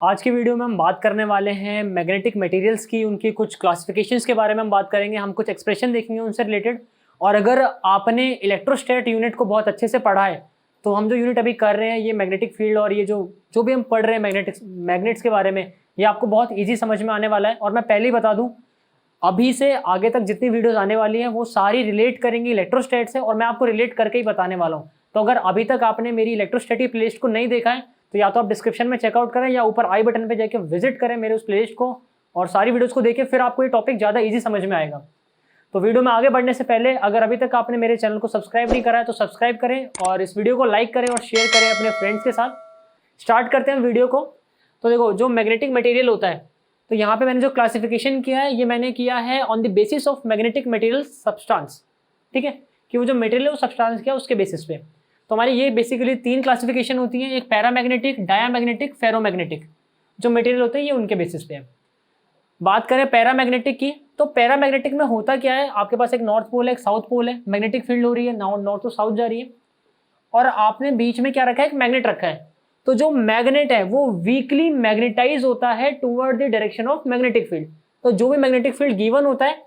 आज की वीडियो में हम बात करने वाले हैं मैग्नेटिक मटेरियल्स की, उनकी कुछ क्लासिफिकेशंस के बारे में हम बात करेंगे। हम कुछ एक्सप्रेशन देखेंगे उनसे रिलेटेड। और अगर आपने इलेक्ट्रोस्टैट यूनिट को बहुत अच्छे से पढ़ा है तो हम जो यूनिट अभी कर रहे हैं ये मैग्नेटिक फील्ड और ये जो भी हम पढ़ रहे हैं मैग्नेट्स के बारे में, ये आपको बहुत ईजी समझ में आने वाला है। और मैं पहले ही बता दूँ, अभी से आगे तक जितनी वीडियोस आने वाली हैं वो सारी रिलेट करेंगी इलेक्ट्रोस्टैट से, और मैं आपको रिलेट करके ही बताने वाला हूँ। तो अगर अभी तक आपने मेरी इलेक्ट्रोस्टैट की प्लेलिस्ट को नहीं देखा है तो या तो आप डिस्क्रिप्शन में चेकआउट करें या ऊपर आई बटन पे जाके विजिट करें मेरे उस प्लेलिस्ट को और सारी वीडियोस को देखें, फिर आपको ये टॉपिक ज़्यादा ईजी समझ में आएगा। तो वीडियो में आगे बढ़ने से पहले अगर अभी तक आपने मेरे चैनल को सब्सक्राइब नहीं करा है तो सब्सक्राइब करें और इस वीडियो को लाइक करें और शेयर करें अपने फ्रेंड्स के साथ। स्टार्ट करते हैं वीडियो को। तो देखो, जो मैग्नेटिक मटेरियल होता है, तो यहाँ पे मैंने जो क्लासिफिकेशन किया है ये मैंने किया है on the basis of magnetic material substance. ठीक है, कि वो जो मटेरियल है वो सब्सटेंस क्या है उसके बेसिस पे। तो हमारी ये बेसिकली तीन क्लासिफिकेशन होती हैं, एक पैरामैग्नेटिक, डायामैग्नेटिक, फेरोमैग्नेटिक। जो मटेरियल होते हैं ये उनके बेसिस पे है। बात करें पैरामैग्नेटिक की, तो पैरामैग्नेटिक में होता क्या है, आपके पास एक नॉर्थ पोल है, एक साउथ पोल है, मैग्नेटिक फील्ड हो रही है, नॉर्थ टू साउथ जा रही है, और आपने बीच में क्या रखा है, एक मैग्नेट रखा है। तो जो मैग्नेट है वो वीकली मैग्नेटाइज होता है toward the direction of magnetic field. तो जो भी मैग्नेटिक फील्ड गिवन होता है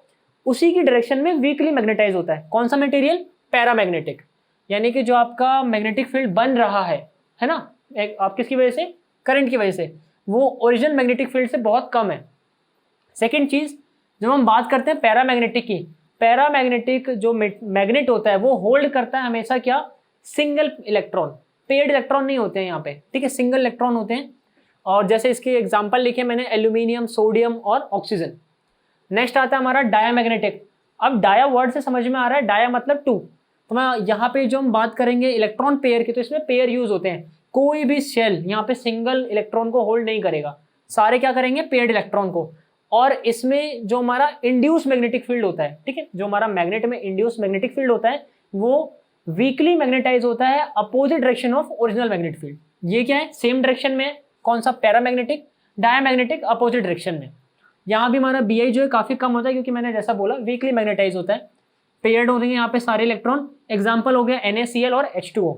उसी की डायरेक्शन में वीकली मैग्नेटाइज होता है। कौन सा मटेरियल? पैरामैग्नेटिक। यानी कि जो आपका मैग्नेटिक फील्ड बन रहा है ना, आप किसकी वजह से? करंट की वजह से, वो ओरिजिनल मैग्नेटिक फील्ड से बहुत कम है। सेकेंड चीज, जब हम बात करते हैं पैरामैग्नेटिक की, पैरामैग्नेटिक जो मैग्नेट होता है वो होल्ड करता है हमेशा क्या? Single electron. पेयर्ड इलेक्ट्रॉन नहीं होते हैं यहाँ पे, ठीक है, सिंगल इलेक्ट्रॉन होते हैं। और जैसे इसके एग्जांपल लिखे मैंने, एल्यूमिनियम, सोडियम और ऑक्सीजन। नेक्स्ट आता है हमारा डायामैग्नेटिक। अब डाया वर्ड से समझ में आ रहा है, डाया मतलब टू। तो मैं यहाँ पे जो हम बात करेंगे इलेक्ट्रॉन पेयर की, तो इसमें पेयर यूज होते हैं। कोई भी शेल यहाँ पे सिंगल इलेक्ट्रॉन को होल्ड नहीं करेगा, सारे क्या करेंगे? पेयर्ड इलेक्ट्रॉन को। और इसमें जो हमारा इंड्यूस मैग्नेटिक फील्ड होता है, ठीक है, जो हमारा मैग्नेट में इंड्यूस मैग्नेटिक फील्ड होता है वो वीकली मैग्नेटाइज होता है opposite direction of original magnet field. ये क्या है? सेम डायरेक्शन में है। कौन सा? पैरामैग्नेटिक। डायामैग्नेटिक अपोजिट डायरेक्शन में। यहाँ भी हमारा बीआई जो है काफी कम होता है, क्योंकि मैंने जैसा बोला वीकली मैग्नेटाइज होता है, पेयर्ड होते हैं यहाँ पे सारे इलेक्ट्रॉन। एग्जाम्पल हो गया NaCl और H2O।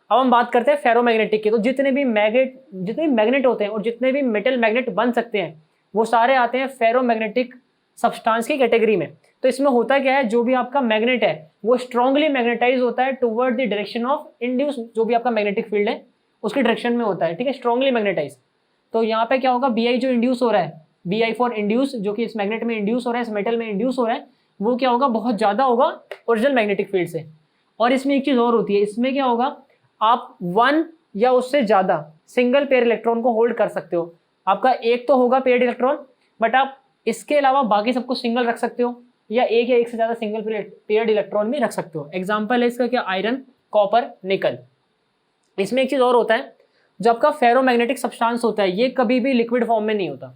अब हम बात करते हैं फेरोमैग्नेटिक की। तो जितने भी मैग्नेट होते हैं और जितने भी मेटल मैग्नेट बन सकते हैं वो सारे आते हैं फेरोमैग्नेटिक सब्सटेंस की कैटेगरी में। तो इसमें होता क्या है, जो भी आपका मैग्नेट है वो स्ट्रांगली मैग्नेटाइज होता है toward the direction of induce, जो भी आपका मैग्नेटिक फील्ड है उसके डायरेक्शन में होता है, ठीक है, स्ट्रांगली मैग्नेटाइज। तो यहाँ पे क्या होगा, Bi जो इंड्यूस हो रहा है, Bi फॉर इंड्यूस, जो कि इस मैग्नेट में इंड्यूस हो रहा है, इस मेटल में इंड्यूस हो रहा है, वो क्या होगा? बहुत ज्यादा होगा ओरिजिनल मैग्नेटिक फील्ड से। और इसमें एक चीज और होती है, इसमें क्या होगा, आप वन या उससे ज्यादा सिंगल पेयर इलेक्ट्रॉन को होल्ड कर सकते हो। आपका एक तो होगा पेयर्ड इलेक्ट्रॉन, बट आप इसके अलावा बाकी सबको सिंगल रख सकते हो, या एक से ज्यादा सिंगल पेयर्ड इलेक्ट्रॉन भी रख सकते हो। एग्जांपल है इसका क्या? आयरन, कॉपर, निकल। इसमें एक चीज और होता है, जो आपका फेरोमैग्नेटिक सब्सटेंस होता है ये कभी भी लिक्विड फॉर्म में नहीं होता।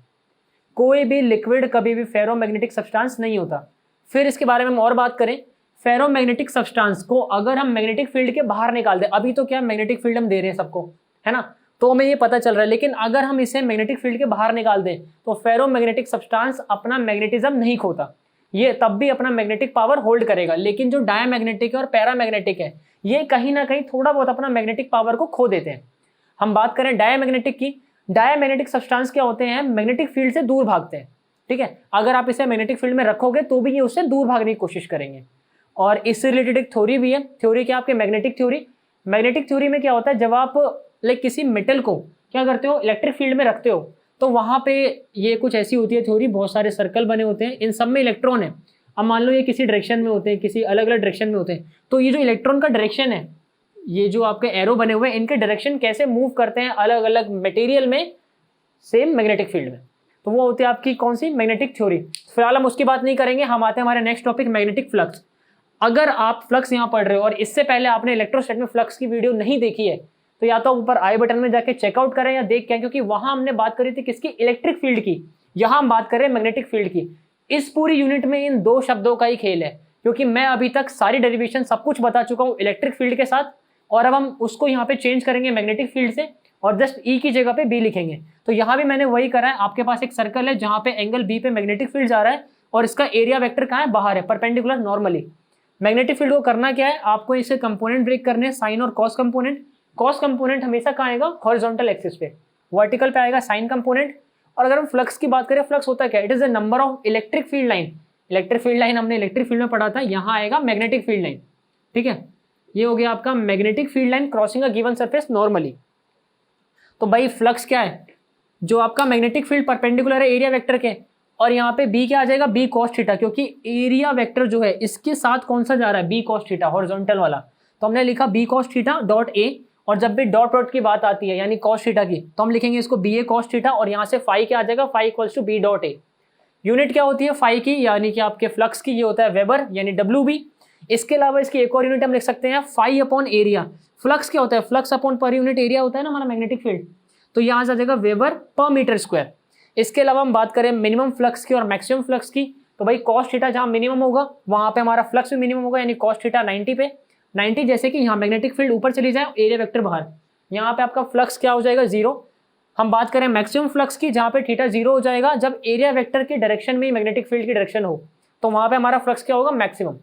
कोई भी लिक्विड कभी भी फेरोमैग्नेटिक सब्सटेंस नहीं होता। फिर इसके बारे में हम और बात करें, फेरोमैग्नेटिक सब्सटेंस को अगर हम मैग्नेटिक फील्ड के बाहर निकाल दें, अभी तो क्या मैग्नेटिक फील्ड हम दे रहे हैं सबको, है ना, तो हमें ये पता चल रहा है, लेकिन अगर हम इसे मैग्नेटिक फील्ड के बाहर निकाल दें तो फेरोमैग्नेटिक सब्सटेंस अपना मैग्नेटिज्म नहीं खोता, ये तब भी अपना मैग्नेटिक पावर होल्ड करेगा। लेकिन जो डायामैग्नेटिक और पैरामैग्नेटिक है ये कहीं ना कहीं थोड़ा बहुत अपना मैग्नेटिक पावर को खो देते हैं। हम बात करें डायामैग्नेटिक की, डायामैग्नेटिक सब्सटेंस क्या होते हैं? मैग्नेटिक फील्ड से दूर भागते हैं, ठीक है। अगर आप इसे मैग्नेटिक फील्ड में रखोगे तो भी ये उससे दूर भागने की कोशिश करेंगे। और इससे रिलेटेड एक थ्योरी भी है। थ्योरी क्या? आपके मैग्नेटिक थ्योरी। मैग्नेटिक थ्योरी में क्या होता है, जब आप किसी मेटल को क्या करते हो, इलेक्ट्रिक फील्ड में रखते हो, तो वहां पे ये कुछ ऐसी होती है थ्योरी, बहुत सारे सर्कल बने होते हैं, इन सब में इलेक्ट्रॉन है। अब मान लो ये किसी डायरेक्शन में होते हैं, किसी अलग अलग डायरेक्शन में होते हैं, तो ये जो इलेक्ट्रॉन का डायरेक्शन है, ये जो आपके एरो बने हुए हैं, इनके डायरेक्शन कैसे मूव करते हैं अलग अलग मटेरियल में सेम मैग्नेटिक फील्ड में, तो वो होती है आपकी कौन सी? Magnetic theory. फिलहाल हम उसकी बात नहीं करेंगे, हम आते हैं हमारे नेक्स्ट टॉपिक, मैग्नेटिक फ्लक्स। अगर आप फ्लक्स यहाँ पढ़ रहे हो और इससे पहले आपने इलेक्ट्रोस्टैट में फ्लक्स की वीडियो नहीं देखी है तो या तो ऊपर आई बटन में जाके चेकआउट करें या देख के, क्योंकि वहां हमने बात करी थी किसकी? इलेक्ट्रिक फील्ड की। यहां हम बात करें मैग्नेटिक फील्ड की। इस पूरी यूनिट में इन दो शब्दों का ही खेल है, क्योंकि मैं अभी तक सारी डेरिवेशन सब कुछ बता चुका हूं इलेक्ट्रिक फील्ड के साथ, और अब हम उसको यहाँ पे चेंज करेंगे मैग्नेटिक फील्ड से, और जस्ट ई की जगह पे बी लिखेंगे। तो यहाँ भी मैंने वही करा है। आपके पास एक सर्कल है जहां पे एंगल बी पे मैग्नेटिक फील्ड जा रहा है, और इसका एरिया वेक्टर कहाँ है? बाहर है, परपेंडिकुलर नॉर्मली। मैग्नेटिक फील्ड को करना क्या है, आपको इसे कंपोनेंट ब्रेक करने हैं, साइन और कॉस कंपोनेंट। कॉस कंपोनेंट हमेशा कहाँ आएगा? हॉरिजॉन्टल एक्सिस पे। वर्टिकल पे आएगा साइन कंपोनेंट। और अगर हम फ्लक्स की बात करें, फ्लक्स होता है क्या, it is the number of electric field line. Electric field line हमने इलेक्ट्रिक फील्ड में पढ़ा था, यहाँ आएगा मैग्नेटिक फील्ड लाइन। ठीक है, ये हो गया आपका magnetic field line crossing a given surface normally. तो भाई फ्लक्स क्या है, जो आपका मैग्नेटिक फील्ड परपेंडिकुलर है एरिया वेक्टर के, और यहाँ पे बी क्या आ जाएगा, बी कॉस थीटा, क्योंकि एरिया वेक्टर जो है इसके साथ कौन सा जा रहा है, बी कॉस थीटा, हॉरिजॉन्टल वाला। तो हमने लिखा B cos theta dot A, और जब भी डॉट डॉट की बात आती है यानी कॉस थीटा की, तो हम लिखेंगे इसको बी ए कॉस थीटा, और यहाँ से फाई क्या आ जाएगा, phi equals to B dot A. Unit क्या होती है फाई की, यानी कि आपके फ्लक्स की, ये होता है वेबर यानी डब्ल्यू बी। इसके अलावा इसकी एक और यूनिट हम लिख सकते हैं फाई अपॉन एरिया। फ्लक्स क्या होता है, flux upon per unit area होता है ना हमारा मैग्नेटिक फील्ड, तो यहाँ से आ जाएगा वेबर पर मीटर स्क्वायर। इसके अलावा हम बात करें मिनिमम फ्लक्स की और मैक्सिमम फ्लक्स की, तो भाई कॉस थीटा जहाँ मिनिमम होगा वहाँ पे हमारा फ्लक्स भी मिनिमम होगा, यानी कॉस थीटा 90 पे 90, जैसे कि यहाँ मैग्नेटिक फील्ड ऊपर चली जाए, एरिया वेक्टर बाहर, यहाँ पे आपका फ्लक्स क्या हो जाएगा, 0। हम बात करें मैक्सिमम फ्लक्स की, जहाँ पे थीटा 0 हो जाएगा जब एरिया वेक्टर के डायरेक्शन में ही मैग्नेटिक फील्ड की डायरेक्शन हो, तो वहाँ पे हमारा फ्लक्स क्या होगा, मैक्सिमम।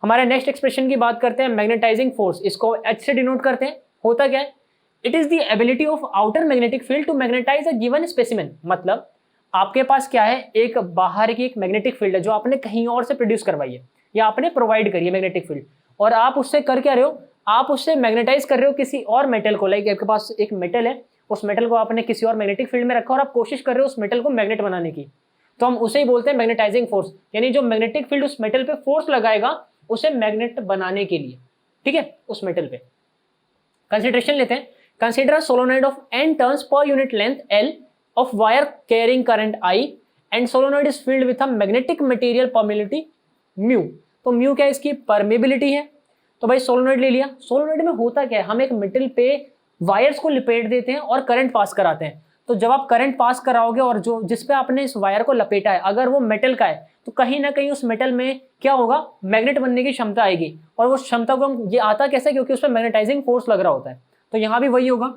हमारे नेक्स्ट एक्सप्रेशन की बात करते हैं मैग्नेटाइजिंग फोर्स, इसको एच से डिनोट करते हैं। होता क्या है, it is the ability of outer magnetic field to magnetise a given specimen. मतलब आपके पास क्या है, एक बाहर की एक मैग्नेटिक फील्ड है जो आपने कहीं और से प्रोड्यूस करवाई है या आपने प्रोवाइड करी है मैग्नेटिक फील्ड, और आप उससे कर क्या रहे हो, आप उससे मैग्नेटाइज कर रहे हो किसी और मेटल को। लाइक आपके पास एक मेटल है, उस मेटल को आपने किसी और मैग्नेटिक फील्ड में रखा और आप कोशिश कर रहे हो उस मेटल को मैग्नेट बनाने की, तो हम उसे ही बोलते हैं मैग्नेटाइजिंग फोर्स। यानी जो मैग्नेटिक फील्ड उस मेटल पे फोर्स लगाएगा उसे मैग्नेट बनाने के लिए, ठीक है, उस मेटल पे। कंसिडरेशन लेते हैं, consider a solenoid of n turns per unit length L of wire carrying current I and solenoid is filled with a magnetic material permeability mu। तो mu क्या है, इसकी परमेबिलिटी है। तो भाई सोलोनॉइड ले लिया, सोलोनॉइड में होता क्या है, हम एक मेटल पे वायर्स को लपेट देते हैं और करंट पास कराते हैं। तो जब आप करंट पास कराओगे और जो जिस पे आपने इस वायर को लपेटा है अगर वो मेटल का है, तो कहीं ना कहीं उस मेटल में क्या होगा, मैग्नेट बनने की क्षमता आएगी। और वो क्षमता को हम, ये आता कैसे, क्योंकि उस पर मैग्नेटाइजिंग फोर्स लग रहा होता है। तो यहाँ भी वही होगा,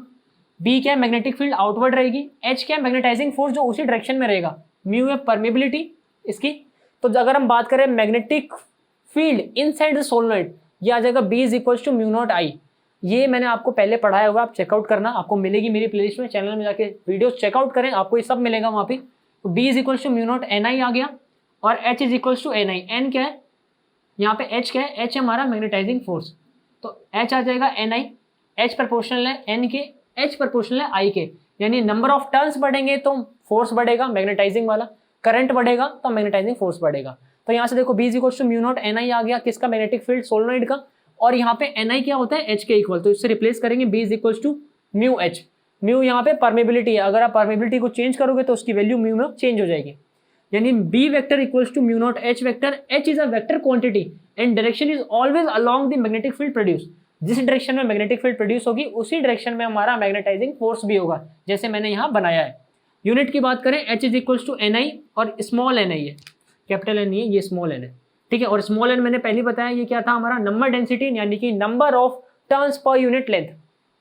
बी क्या है, मैग्नेटिक फील्ड आउटवर्ड रहेगी, एच क्या है, मैग्नेटाइजिंग फोर्स जो उसी डायरेक्शन में रहेगा, म्यू है परमेबिलिटी इसकी। तो अगर हम बात करें magnetic field inside the solenoid, ये आ जाएगा B is equals to mu naught I. ये मैंने आपको पहले पढ़ाया हुआ, आप चेकआउट करना, आपको मिलेगी मेरी प्लेलिस्ट में, चैनल में जाके वीडियो चेकआउट करें, आपको ये सब मिलेगा वहाँ पे। तो B is equals to mu not N I आ गया, और H is equals to N I. N क्या है यहाँ पे, एच क्या है, एच है हमारा मैग्नेटाइजिंग फोर्स, तो एच आ जाएगा एन आई। एच प्रोपोर्शनल है एन के, एच प्रोपोर्शनल है आई के, यानी नंबर ऑफ टर्न्स बढ़ेंगे तो फोर्स बढ़ेगा मैग्नेटाइजिंग वाला, करंट बढ़ेगा तो मैग्नेटाइजिंग फोर्स बढ़ेगा। तो यहाँ से देखो B is equals to mu not N I आ गया, किसका, मैग्नेटिक फील्ड सोलोनॉइड का, और यहाँ पे एन आई क्या होता है, एच के इक्वल, तो इससे रिप्लेस करेंगे B is equals to mu H. Mu यहाँ पे परमेबिलिटी है, अगर आप परमेबिलिटी को चेंज करोगे तो उसकी वैल्यू म्यू में चेंज हो जाएगी, यानी B vector equals to mu not H vector. H is a vector quantity and direction is always along the magnetic field produce. जिस डायरेक्शन में मैग्नेटिक फील्ड प्रोड्यूस होगी उसी डायरेक्शन में हमारा मैग्नेटाइजिंग फोर्स भी होगा, जैसे मैंने यहाँ बनाया है। यूनिट की बात करें, H is equals to N I, और स्मॉल एन आई है, कैपिटल एन नहीं है, ये स्मॉल एन है, ठीक है। और स्मॉल एन मैंने पहले बताया ये क्या था, हमारा नंबर डेंसिटी, यानी कि number of turns per unit length,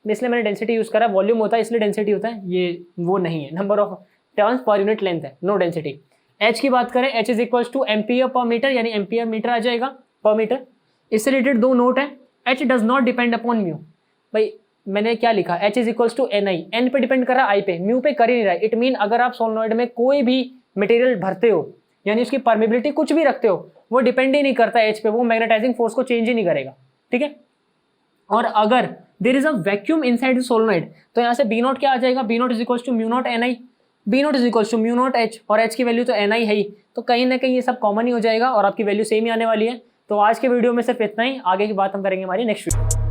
इसलिए मैंने डेंसिटी यूज करा, वॉल्यूम होता है इसलिए डेंसिटी होता है, ये वो नहीं है, number of turns per unit length है, नो डेंसिटी। एच की बात करें, H is equals to ampere per metre, यानी एम्पियर मीटर आ जाएगा पर मीटर। इससे रिलेटेड दो नोट है, H does not depend upon mu. भाई मैंने क्या लिखा, H is equals to N I, N पे डिपेंड कर रहा है आई पे, म्यू पे कर ही नहीं रहा है। इट मीन अगर आप सोलोनॉइड में कोई भी मटेरियल भरते हो यानी उसकी परमेबिलिटी कुछ भी रखते हो, वो डिपेंड ही नहीं करता एच पे, वो मैग्नेटाइजिंग फोर्स को चेंज ही नहीं करेगा, ठीक है। और अगर there is a vacuum inside the solenoid, तो यहाँ से बी नॉट क्या आ जाएगा, B not is equals to mu not N I, B not is equals to mu not H, और एच की वैल्यू तो एन आई है ही, तो कहीं ना कहीं ये सब कॉमन ही हो जाएगा और आपकी वैल्यू सेम ही आने वाली है। तो आज के वीडियो में सिर्फ इतना ही, आगे की बात हम करेंगे हमारी नेक्स्ट वीडियो।